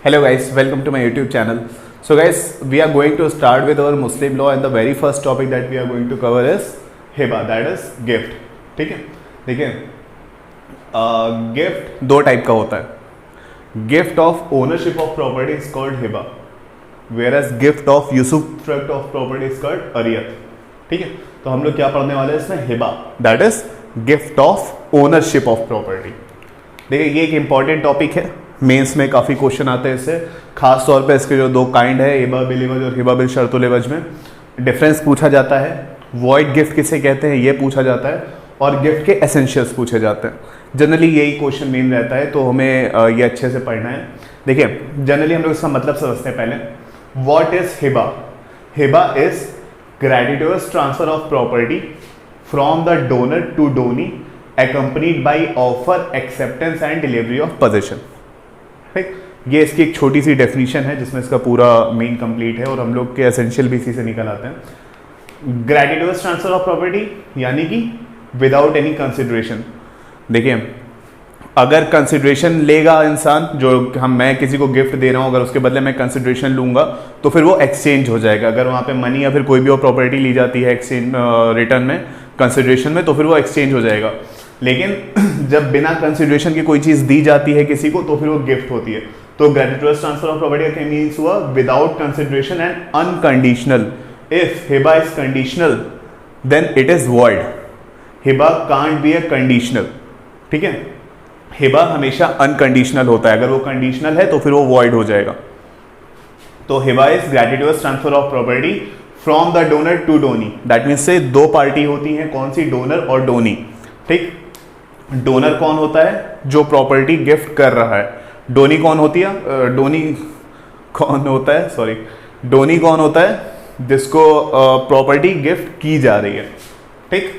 Hello guys, welcome to my YouTube channel. So guys, we are going to start with our Muslim law and the very first topic that we are going to cover is Hiba, that is gift. ठीक है, देखिए gift दो type का होता है. Gift of ownership of property is called हिबा, whereas gift of usufruct of property is called अरियत. ठीक है, तो हम लोग क्या पढ़ने वाले हैं इसमें? Hiba, that is gift of ownership of property. देखिए ये एक इंपॉर्टेंट टॉपिक है, मेंस में काफ़ी क्वेश्चन आते हैं इससे. खास तौर पे इसके जो दो काइंड है, हिबा बिल इवज और हिबा बिल शर्तुल इवज, में डिफरेंस पूछा जाता है. वॉइड गिफ्ट किसे कहते हैं ये पूछा जाता है, और गिफ्ट के एसेंशियल्स पूछे जाते हैं. जनरली यही क्वेश्चन मेन रहता है, तो हमें ये अच्छे से पढ़ना है. देखिए जनरली हम लोग इसका मतलब समझते हैं. पहले व्हाट इज हिबा? हिबा is gratuitous transfer of property from the donor to donee accompanied by offer, acceptance and delivery of possession. ठीक, ये इसकी एक छोटी सी डेफिनेशन है जिसमें इसका पूरा मेन कंप्लीट है, और हम लोग के एसेंशियल भी इसी से निकल आते हैं. ग्रेटिट्यूअस ट्रांसफर ऑफ प्रॉपर्टी यानी कि विदाउट एनी कंसिडरेशन. देखिए अगर कंसिडरेशन लेगा इंसान, जो मैं किसी को गिफ्ट दे रहा हूँ, अगर उसके बदले मैं कंसिडरेशन लूंगा तो फिर वो एक्सचेंज हो जाएगा. अगर वहाँ पे मनी या फिर कोई भी और प्रॉपर्टी ली जाती है एक्सचेंज रिटर्न में, कंसिडरेशन में, तो फिर वो एक्सचेंज हो जाएगा. लेकिन जब बिना कंसिडरेशन की कोई चीज़ दी जाती है किसी को, तो फिर वो गिफ्ट होती है. तो ग्रेटिट्यूअस ट्रांसफर ऑफ प्रॉपर्टी का मीन्स हुआ without consideration and unconditional. If hiba is conditional then it is void. Hiba can't be a conditional. ठीक है, हिबा हमेशा अनकंडीशनल होता है. अगर वो कंडीशनल है तो फिर वो वॉइड हो जाएगा. तो हिबा is gratuitous transfer of property from the donor to donee. That means से दो पार्टी होती हैं. कौन सी? डोनर और डोनी. ठीक, डोनर कौन होता है? जो प्रॉपर्टी गिफ्ट कर रहा है. डोनी कौन होती है? डोनी कौन होता है? सॉरी, डोनी कौन होता है? जिसको प्रॉपर्टी गिफ्ट की जा रही है. ठीक,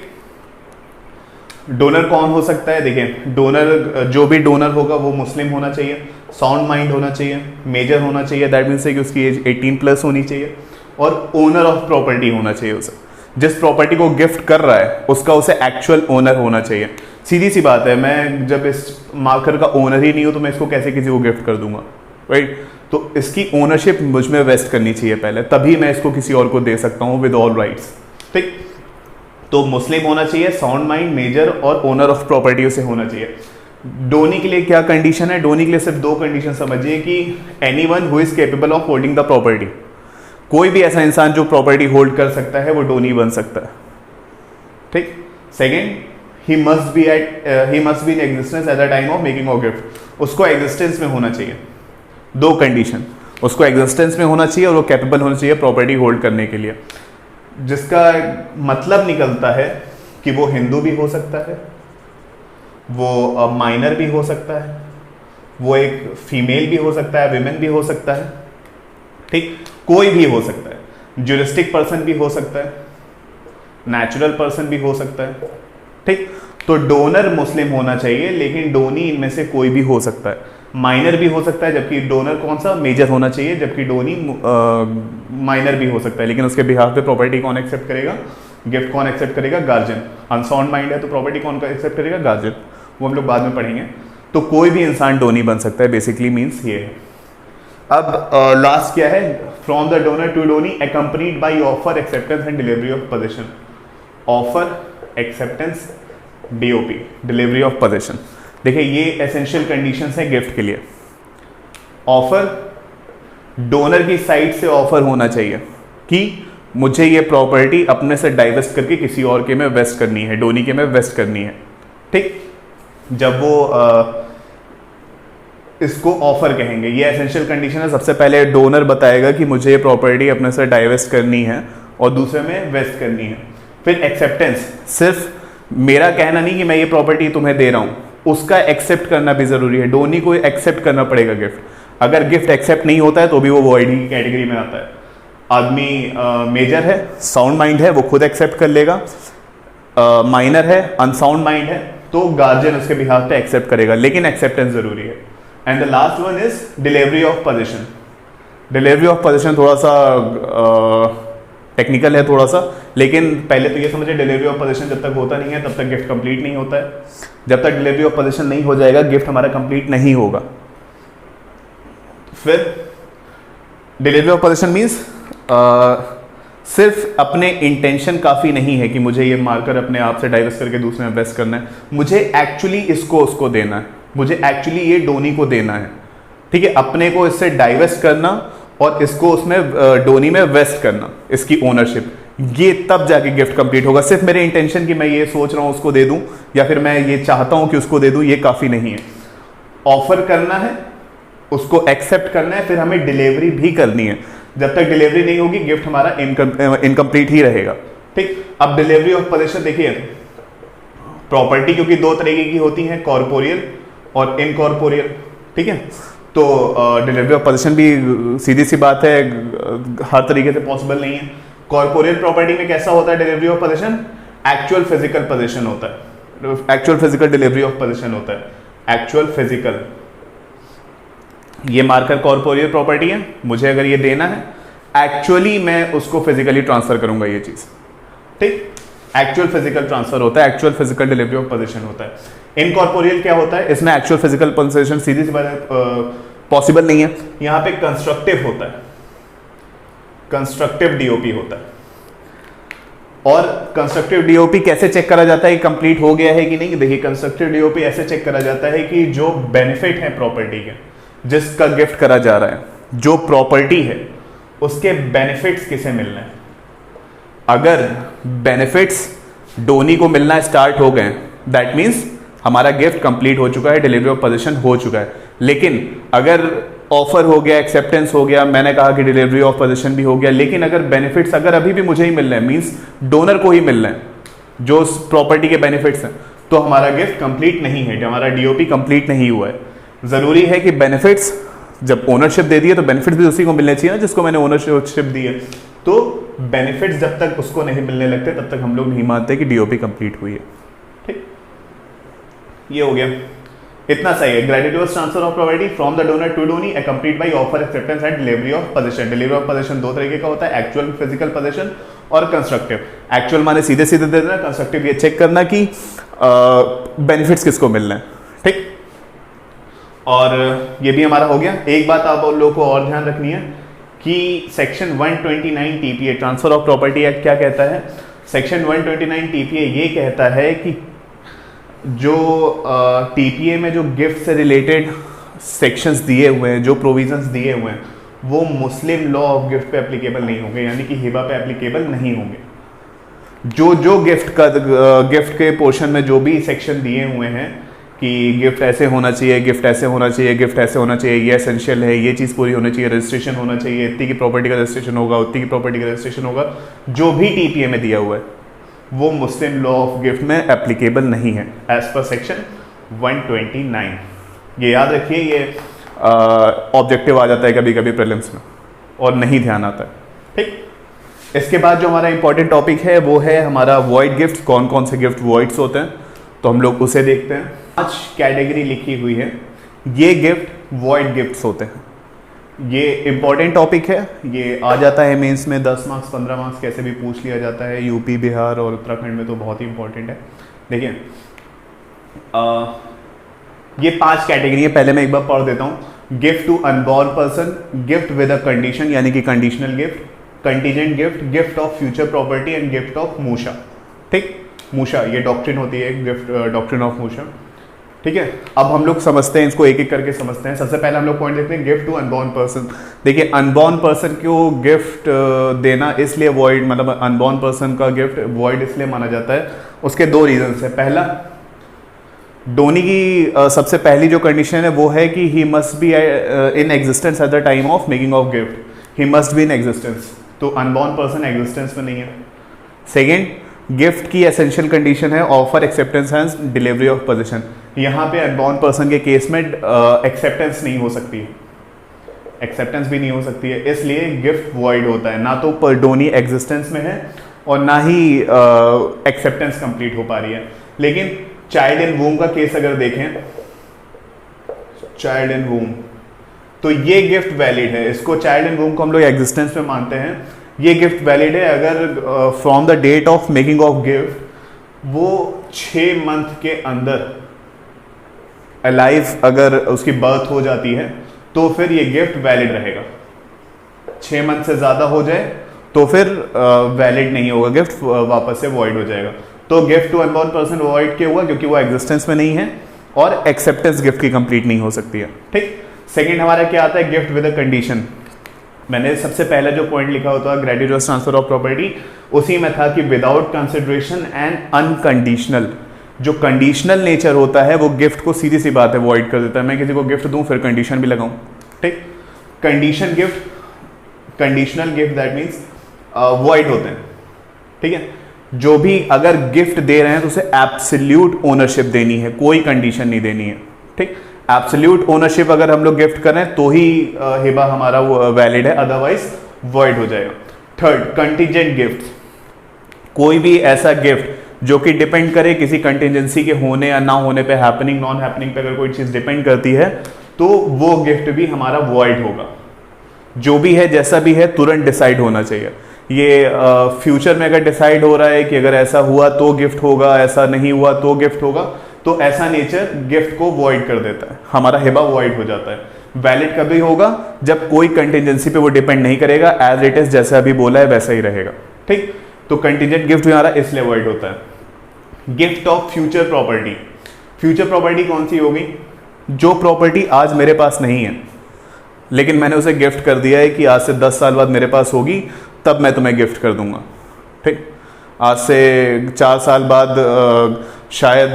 डोनर कौन हो सकता है? देखिए डोनर, जो भी डोनर होगा वो मुस्लिम होना चाहिए, साउंड माइंड होना चाहिए, मेजर होना चाहिए, दैट मीन्स कि उसकी एज 18+ होनी चाहिए, और ओनर ऑफ प्रॉपर्टी होना चाहिए. उसे जिस प्रॉपर्टी को गिफ्ट कर रहा है उसका उसे एक्चुअल ओनर होना चाहिए. सीधी सी बात है, मैं जब इस मार्कर का ओनर ही नहीं हूं तो मैं इसको कैसे किसी को गिफ्ट कर दूंगा, राइट? तो इसकी ओनरशिप मुझ में वेस्ट करनी चाहिए पहले, तभी मैं इसको किसी और को दे सकता हूं विद ऑल राइट्स. ठीक, तो मुस्लिम होना चाहिए, साउंड माइंड, मेजर, और ओनर ऑफ प्रॉपर्टी उसे होना चाहिए. डोनी के लिए क्या कंडीशन है? डोनी के लिए सिर्फ दो कंडीशन समझिए कि anyone who is capable of holding the property. कोई भी ऐसा इंसान जो प्रॉपर्टी होल्ड कर सकता है वो डोनी बन सकता है. ठीक, second, he must be in existence at the time of making of gift. उसको एग्जिस्टेंस में होना चाहिए. दो कंडीशन, उसको एग्जिस्टेंस में होना चाहिए और वो कैपेबल होना चाहिए प्रॉपर्टी होल्ड करने के लिए. जिसका मतलब निकलता है कि वो हिंदू भी हो सकता है, वो माइनर भी हो सकता है, वो एक फीमेल भी हो सकता है, विमेन भी हो सकता है. ठीक, कोई भी हो सकता है. ज्यूरिस्टिक पर्सन भी हो सकता है, नेचुरल पर्सन भी हो सकता है. ठीक, तो डोनर मुस्लिम होना चाहिए, लेकिन डोनी इनमें से कोई भी हो सकता है. माइनर भी हो सकता है, जबकि डोनर कौन सा? मेजर होना चाहिए, जबकि डोनी माइनर भी हो सकता है. लेकिन उसके बिहाफ पे प्रॉपर्टी कौन एक्सेप्ट करेगा? गिफ्ट कौन एक्सेप्ट करेगा? गार्जियन. अनसाउंड माइंड है तो प्रॉपर्टी कौन एक्सेप्ट करेगा? गार्जियन. वो हम लोग बाद में पढ़ेंगे. तो कोई भी इंसान डोनी बन सकता है, बेसिकली मीन्स ये है. अब लास्ट क्या है? From the donor to donee accompanied by offer, acceptance and delivery of possession. Offer, acceptance, DOP, delivery of possession. देखिए ये एसेंशियल कंडीशंस हैं गिफ्ट के लिए. ऑफर, डोनर की साइड से ऑफर होना चाहिए कि मुझे ये प्रॉपर्टी अपने से डाइवेस्ट करके किसी और के में वेस्ट करनी है, डोनी के में वेस्ट करनी है. ठीक, जब वो इसको ऑफर कहेंगे, ये एसेंशियल कंडीशन है. सबसे पहले डोनर बताएगा कि मुझे ये प्रॉपर्टी अपने से डाइवेस्ट करनी है और दूसरे में वेस्ट करनी है. फिर एक्सेप्टेंस, सिर्फ मेरा कहना नहीं कि मैं ये प्रॉपर्टी तुम्हें दे रहा हूँ, उसका एक्सेप्ट करना भी जरूरी है. डोनी को एक्सेप्ट करना पड़ेगा गिफ्ट. अगर गिफ्ट एक्सेप्ट नहीं होता है तो भी वो वॉइड की कैटेगरी में आता है. आदमी मेजर है, साउंड माइंड है, वो खुद एक्सेप्ट कर लेगा. माइनर है, अनसाउंड माइंड है, तो गार्जियन उसके बिहाफ पे एक्सेप्ट करेगा, लेकिन एक्सेप्टेंस जरूरी है. And the last one is delivery of possession. Delivery of possession थोड़ा सा टेक्निकल है थोड़ा सा, लेकिन पहले तो ये समझिए डिलीवरी ऑफ पोजेशन जब तक होता नहीं है तब तक गिफ्ट कंप्लीट नहीं होता है. जब तक डिलीवरी ऑफ पोजेशन नहीं हो जाएगा गिफ्ट हमारा कंप्लीट नहीं होगा. फिर डिलीवरी ऑफ पोजीशन मीन्स सिर्फ अपने इंटेंशन काफ़ी नहीं है कि मुझे ये मार्कर अपने आप से डाइवर्स करके दूसरे में इन्वेस्ट करना है, मुझे एक्चुअली इसको उसको देना है, मुझे एक्चुअली ये डोनी को देना है, ठीक है, अपने को इससे डाइवर्स करना और इसको उसमें डोनी में वेस्ट करना, इसकी ओनरशिप, ये तब जाके गिफ्ट कंप्लीट होगा। सिर्फ मेरे इंटेंशन कि मैं ये सोच रहा हूँ उसको दे दूँ या फिर मैं ये चाहता हूँ कि उसको दे दूँ, ये काफ़ी नहीं है। ऑफर करना है, उसको एक्सेप्ट करना है, फिर हमें डिलीवरी भी करनी है। जब तक डिलीवरी नहीं होगी गिफ्ट हमारा इनकम्प्लीट ही रहेगा, ठीक। अब डिलीवरी ऑफ पोजीशन देखिए, प्रॉपर्टी क्योंकि दो तरीके की होती है, कॉर्पोरियल और इनकॉर्पोरियल, ठीक है। तो डिलीवरी ऑफ पोजीशन भी सीधी सी बात है हर तरीके से पॉसिबल नहीं है। कॉर्पोरियल प्रॉपर्टी में कैसा होता है delivery of position, actual physical position होता है, actual physical delivery of position होता है, एक्चुअल फिजिकल। ये मार्कर कॉर्पोरियल प्रॉपर्टी है, मुझे अगर ये देना है एक्चुअली मैं उसको फिजिकली ट्रांसफर करूंगा ये चीज, ठीक। एक्चुअल फिजिकल ट्रांसफर होता है, actual physical delivery of position होता है। इनकॉर्पोरियल क्या होता है, इसमें एक्चुअल फिजिकल पोजीशन सीधी सी बात पॉसिबल नहीं है। यहां पे कंस्ट्रक्टिव होता है, कंस्ट्रक्टिव डीओपी होता है। और कंस्ट्रक्टिव डीओपी कैसे चेक करा जाता है कि कंप्लीट हो गया है कि नहीं, देखिए कंस्ट्रक्टिव डीओपी ऐसे चेक करा जाता है कि जो बेनिफिट है प्रॉपर्टी के, जिसका गिफ्ट करा जा रहा है, जो प्रॉपर्टी है उसके बेनिफिट्स किसे मिलना है। अगर बेनिफिट्स डोनी को मिलना स्टार्ट हो गए, दैट मीन्स हमारा गिफ्ट कंप्लीट हो चुका है, डिलीवरी ऑफ पोजीशन हो चुका है। लेकिन अगर ऑफर हो गया, एक्सेप्टेंस हो गया, मैंने कहा कि डिलीवरी ऑफ पोजीशन भी हो गया, लेकिन अगर बेनिफिट्स अगर अभी भी मुझे ही मिल रहे हैं, मीन्स डोनर को ही मिल रहे हैं जो प्रॉपर्टी के बेनिफिट्स हैं, तो हमारा गिफ्ट कंप्लीट नहीं है, हमारा डीओपी कंप्लीट नहीं हुआ है। जरूरी है कि बेनिफिट्स, जब ओनरशिप दे दी है तो बेनिफिट्स भी उसी को मिलने चाहिए ना जिसको मैंने ओनरशिप दी है। तो बेनिफिट्स जब तक उसको नहीं मिलने लगते तब तक हम लोग नहीं मानते कि डीओपी कंप्लीट हुई है, ठीक। ये हो गया, इतना सही है। Gratuitous transfer of property from the donor to donee complete by offer, acceptance and delivery of possession. Delivery of possession दो तरीके का होता है, एक्चुअल फिजिकल पोजीशन और कंस्ट्रक्टिव। एक्चुअल माने सीधे सीधे दे देना, कंस्ट्रक्टिव ये चेक करना कि बेनिफिट्स किसको मिल रहे हैं, ठीक। और ये भी हमारा हो गया। एक बात आप लोगों को और ध्यान रखनी है कि section 129 TPA transfer of property act क्या कहता है। सेक्शन 129 टीपीए ये कहता है कि जो टीपीए में जो गिफ्ट से रिलेटेड सेक्शंस दिए हुए हैं, जो प्रोविजंस दिए हुए हैं, वो मुस्लिम लॉ ऑफ गिफ्ट पे एप्लीकेबल नहीं होंगे, यानी कि हिबा पे एप्लीकेबल नहीं होंगे। जो गिफ्ट के पोर्शन में जो भी सेक्शन दिए हुए हैं कि गिफ्ट ऐसे होना चाहिए, गिफ्ट ऐसे होना चाहिए, गिफ्ट ऐसे होना चाहिए, ये एसेंशियल है, ये चीज़ पूरी होनी चाहिए, रजिस्ट्रेशन होना चाहिए, इतनी की प्रॉपर्टी का रजिस्ट्रेशन होगा, उतनी की प्रॉपर्टी का रजिस्ट्रेशन होगा, जो भी टीपीए में दिया हुआ है वो मुस्लिम लॉ ऑफ गिफ्ट में एप्लीकेबल नहीं है एज पर सेक्शन 129। ये याद रखिए, ये ऑब्जेक्टिव आ जाता है कभी कभी प्रीलिम्स में और नहीं ध्यान आता है, ठीक। इसके बाद जो हमारा इंपॉर्टेंट टॉपिक है वो है हमारा वॉइड गिफ्ट। कौन कौन से गिफ्ट वॉइड्स होते हैं तो हम लोग उसे देखते हैं। 5 कैटेगरी लिखी हुई है, ये गिफ्ट वॉइड गिफ्ट्स होते हैं। ये इंपॉर्टेंट टॉपिक है, ये आ जाता है मेंस में 10 मार्क्स 15 मार्क्स कैसे भी पूछ लिया जाता है। यूपी, बिहार और उत्तराखंड में तो बहुत ही इंपॉर्टेंट है। देखिए ये 5 कैटेगरी है, पहले मैं एक बार पढ़ देता हूँ। Gift to unborn person, gift with a condition यानी कि conditional gift, contingent gift, gift of future property and gift of मूशा, ठीक। मूशा ये डॉक्ट्रिन होती है, गिफ्ट डॉक्ट्रिन ऑफ मूशा, ठीक है। अब हम लोग समझते हैं, इसको एक एक करके समझते हैं। सबसे पहले हम लोग पॉइंट देखते हैं गिफ्ट टू अनबॉर्न पर्सन। देखिए अनबॉर्न पर्सन को गिफ्ट देना इसलिए वॉइड, मतलब अनबॉर्न पर्सन का गिफ्ट वॉइड इसलिए माना जाता है, उसके 2 रीजन है। पहला, डोनी की सबसे पहली जो कंडीशन है वो है कि he must be in existence at the time of making of gift, he must be in existence, तो अनबॉर्न पर्सन एग्जिस्टेंस में नहीं है। सेकेंड, गिफ्ट की एसेंशियल कंडीशन है offer, acceptance and delivery of position. यहाँ पे अनबॉर्न पर्सन के case में एक्सेप्टेंस नहीं हो सकती है, एक्सेप्टेंस भी नहीं हो सकती है, इसलिए गिफ्ट वॉइड होता है। ना तो डोनी एग्जिस्टेंस में है और ना ही एक्सेप्टेंस कंप्लीट हो पा रही है। लेकिन चाइल्ड इन वूम का केस अगर देखें, चाइल्ड इन वूम, तो ये गिफ्ट वैलिड है। इसको चाइल्ड इन वूम को हम लोग एग्जिस्टेंस में मानते हैं। ये गिफ्ट वैलिड है अगर from the date of making of gift वो 6 मंथ के अंदर अलाइव अगर उसकी बर्थ हो जाती है तो फिर ये गिफ्ट वैलिड रहेगा। 6 मंथ से ज़्यादा हो जाए तो फिर वैलिड नहीं होगा, गिफ्ट वापस से वॉइड हो जाएगा। तो gift to unborn person void क्यों हुआ? क्योंकि वो एग्जिस्टेंस में नहीं है और एक्सेप्टेंस गिफ्ट की कंप्लीट नहीं हो सकती है। ठीक, सेकंड हमारा क्या आता है? Gift with a condition. मैंने सबसे पहले जो पॉइंट लिखा होता है ग्रेटिट्यूडस ट्रांसफर ऑफ प्रॉपर्टी, उसी में था कि विदाउट कंसिडरेशन एंड अनकंडीशनल। जो कंडीशनल नेचर होता है वो गिफ्ट को सीधी सी बात है वॉइड कर देता है। मैं किसी को गिफ्ट दूं फिर कंडीशन भी लगाऊं। ठीक, condition gift, conditional gift that means void होते हैं। ठीक है, जो भी अगर गिफ्ट दे रहे हैं तो उसे एब्सोल्यूट ओनरशिप देनी है, कोई कंडीशन नहीं देनी है। ठीक, एब्सोल्यूट ओनरशिप अगर हम लोग गिफ्ट करें तो ही हिबा हमारा वो वैलिड है, अदरवाइज वॉइड हो जाएगा। Third, contingent gift. कोई भी ऐसा गिफ्ट जो कि डिपेंड करे किसी कंटीजेंसी के होने या ना होने पे, हैपनिंग नॉन हैपनिंग पे अगर कोई चीज डिपेंड करती है तो वो गिफ्ट भी हमारा वॉइड होगा। जो भी है जैसा भी है तुरंत डिसाइड होना चाहिए। ये फ्यूचर में अगर डिसाइड हो रहा है कि अगर ऐसा हुआ तो गिफ्ट होगा, ऐसा नहीं हुआ तो गिफ्ट होगा, तो ऐसा नेचर गिफ्ट को वॉइड कर देता है, हमारा हिबा वॉइड हो जाता है। वैलिड कभी होगा? जब कोई कंटीजेंसी पे वो डिपेंड नहीं करेगा, एज इट इज जैसा अभी बोला है वैसा ही रहेगा। ठीक, तो कंटीजेंट गिफ्ट हमारा इसलिए वॉइड होता है। Gift of future property. Future property कौन सी होगी? जो प्रॉपर्टी आज मेरे पास नहीं है लेकिन मैंने उसे गिफ्ट कर दिया है कि आज से 10 साल बाद मेरे पास होगी तब मैं तुम्हें गिफ्ट कर दूंगा। ठीक, आज से 4 साल बाद शायद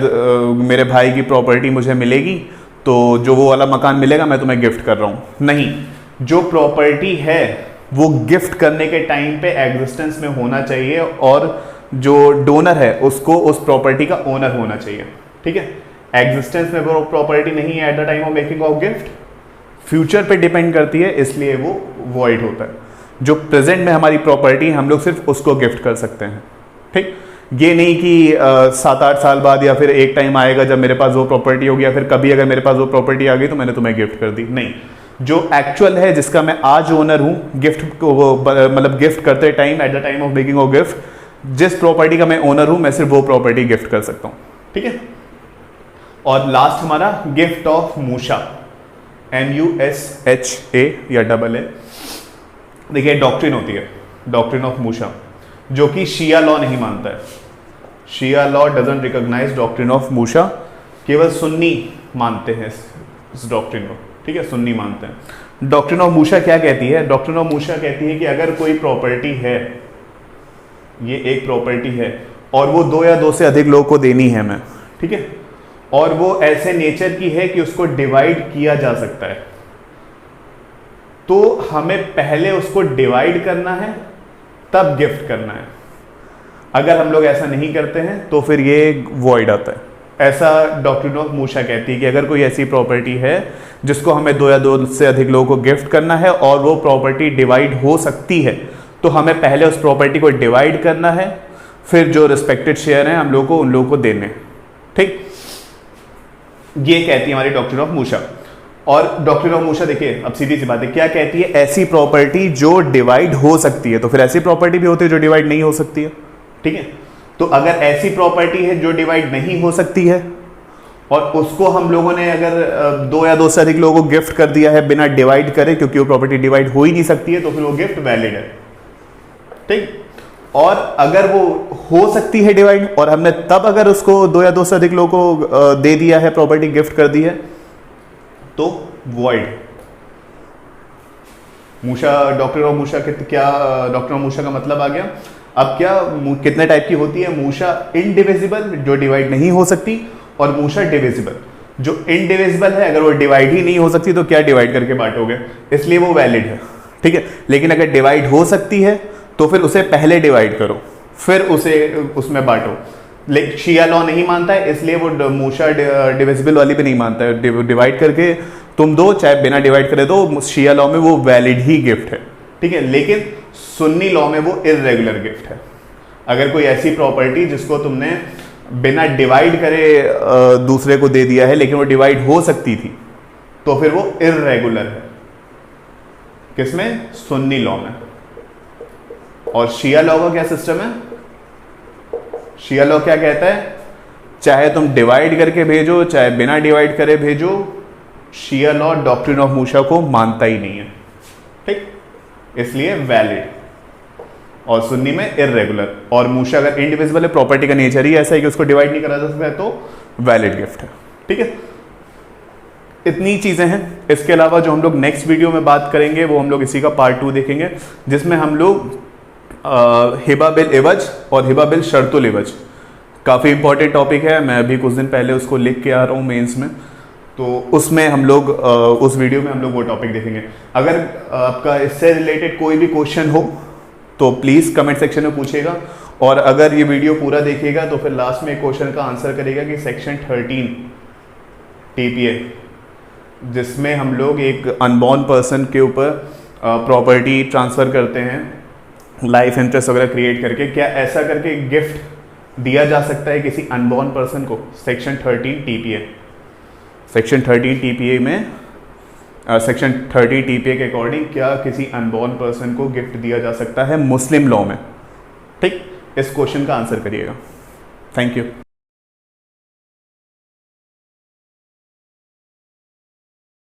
मेरे भाई की प्रॉपर्टी मुझे मिलेगी तो जो वो वाला मकान मिलेगा मैं तुम्हें गिफ्ट कर रहा हूं। नहीं, जो प्रॉपर्टी है वो गिफ्ट करने के टाइम पे एग्जिस्टेंस में होना चाहिए और जो डोनर है उसको उस प्रॉपर्टी का ओनर होना चाहिए। ठीक है, एग्जिस्टेंस में वो प्रॉपर्टी नहीं है at the time of making of gift, future पे डिपेंड करती है, इसलिए वो वॉइड होता है। जो प्रेजेंट में हमारी प्रॉपर्टी हम लोग सिर्फ उसको गिफ्ट कर सकते हैं। ठीक, ये नहीं कि 7-8 साल बाद या फिर एक टाइम आएगा जब मेरे पास वो प्रॉपर्टी होगी या फिर कभी अगर मेरे पास वो प्रॉपर्टी आ गई तो मैंने तुम्हें गिफ्ट कर दी। नहीं, जो एक्चुअल है जिसका मैं आज ओनर हूं, गिफ्ट को मतलब गिफ्ट करते time at the time of making of gift, जिस प्रॉपर्टी का मैं ओनर हूं मैं सिर्फ वो प्रॉपर्टी गिफ्ट कर सकता हूं। ठीक है, और लास्ट हमारा गिफ्ट ऑफ मूशा, MUSHA या AA। देखिए डॉक्ट्रिन होती है, डॉक्ट्रिन ऑफ मूशा, जो कि शिया लॉ नहीं मानता है। Shia law doesn't recognise doctrine of मूशा, केवल सुन्नी मानते हैं इस डॉक्ट्रिन को। ठीक है, सुन्नी मानते हैं। डॉक्ट्रिन ऑफ मूशा क्या कहती है? डॉक्ट्रिन ऑफ मूशा कहती है कि अगर कोई प्रॉपर्टी है, ये एक प्रॉपर्टी है और वो 2 या 2 से अधिक लोगों को देनी है मैं, ठीक है, और वो ऐसे नेचर की है कि उसको डिवाइड किया जा सकता है, तो हमें पहले उसको डिवाइड करना है तब गिफ्ट करना है। अगर हम लोग ऐसा नहीं करते हैं तो फिर ये वॉइड आता है। ऐसा डॉक्ट्रिन ऑफ मूशा कहती है कि अगर कोई ऐसी प्रॉपर्टी है जिसको हमें 2 या 2 से अधिक लोगों को गिफ्ट करना है और वो प्रॉपर्टी डिवाइड हो सकती है तो हमें पहले उस प्रॉपर्टी को डिवाइड करना है, फिर जो रिस्पेक्टेड शेयर हैं हम लोगों को उन लोगों को देने। ठीक, ये कहती है हमारी डॉक्ट्रिन ऑफ मूशा। और डॉक्ट्रिन ऑफ मूशा देखिए अब सीधी सी बात है, क्या कहती है? ऐसी प्रॉपर्टी जो डिवाइड हो सकती है, तो फिर ऐसी प्रॉपर्टी भी होती है जो डिवाइड नहीं हो सकती है। ठीक है, तो अगर ऐसी प्रॉपर्टी है जो डिवाइड नहीं हो सकती है और उसको हम लोगों ने अगर 2 या 2 से अधिक लोगों को गिफ्ट कर दिया है बिना डिवाइड करे, क्योंकि वो प्रॉपर्टी डिवाइड हो ही नहीं सकती है, तो फिर वो गिफ्ट वैलिड है। ठीक, और अगर वो हो सकती है डिवाइड और हमने तब अगर उसको 2 या 2 से अधिक लोगों को दे दिया है, प्रॉपर्टी गिफ्ट कर दी है, तो वॉइड। मूशा, डॉक्ट्रिन ऑफ मूशा क्या, डॉक्ट्रिन ऑफ मूशा का मतलब आ गया। अब क्या कितने टाइप की होती है? मूशा इनडिविजिबल जो डिवाइड नहीं हो सकती, और मूशा डिविजिबल जो इनडिविजिबल है, अगर वो डिवाइड ही नहीं हो सकती तो क्या डिवाइड करके बांटोगे, इसलिए वो वैलिड है। ठीक है, लेकिन अगर डिवाइड हो सकती है तो फिर उसे पहले डिवाइड करो फिर उसे उसमें बांटो। लेकिन शिया लॉ नहीं मानता है, इसलिए वो मूशा डिविजिबल वाली भी नहीं मानता है। डिवाइड करके तुम दो, चाहे बिना डिवाइड करे दो, शिया लॉ में वो वैलिड ही गिफ्ट है। ठीक है, लेकिन सुन्नी लॉ में वो इर्रेगुलर गिफ्ट है। अगर कोई ऐसी प्रॉपर्टी जिसको तुमने बिना डिवाइड करे दूसरे को दे दिया है लेकिन वो डिवाइड हो सकती थी, तो फिर वो इर्रेगुलर है। किसमें? सुन्नी लॉ में। और शिया लॉ का क्या सिस्टम है? शिया लॉ क्या कहता है? चाहे तुम डिवाइड करके भेजो चाहे बिना डिवाइड करे भेजो, शिया लॉ डॉक्ट्रिन ऑफ मूसा को मानता ही नहीं है, ठीक, इसलिए वैलिड। और सुन्नी में इररेगुलर। और मूसा अगर इंडिविजिबल है, प्रॉपर्टी का नेचर ही ऐसा है कि उसको डिवाइड नहीं करा जा सकता है, तो वैलिड गिफ्ट है, ठीक है। इतनी चीजें हैं। इसके अलावा जो हम लोग नेक्स्ट वीडियो में बात करेंगे वो हम लोग इसी का पार्ट 2 देखेंगे, जिसमें हम लोग हिबा बिल इवज और हिबा बिल शर्तुल इवज, काफ़ी इंपॉर्टेंट टॉपिक है। मैं अभी कुछ दिन पहले उसको लिख के आ रहा हूँ मेंस में, तो उसमें हम लोग उस वीडियो में हम लोग वो टॉपिक देखेंगे। अगर आपका इससे रिलेटेड कोई भी क्वेश्चन हो तो प्लीज़ कमेंट सेक्शन में पूछेगा, और अगर ये वीडियो पूरा देखेगा तो फिर लास्ट में क्वेश्चन का आंसर करेगा कि सेक्शन 13 TPA, जिसमें हम लोग एक अनबॉर्न पर्सन के ऊपर प्रॉपर्टी ट्रांसफ़र करते हैं, लाइफ इंटरेस्ट वगैरह क्रिएट करके, क्या ऐसा करके गिफ्ट दिया जा सकता है किसी अनबॉर्न पर्सन को? सेक्शन 13 TPA, सेक्शन 13 TPA में सेक्शन 30 TPA के अकॉर्डिंग क्या किसी अनबॉर्न पर्सन को गिफ्ट दिया जा सकता है मुस्लिम लॉ में? ठीक, इस क्वेश्चन का आंसर करिएगा। Thank you.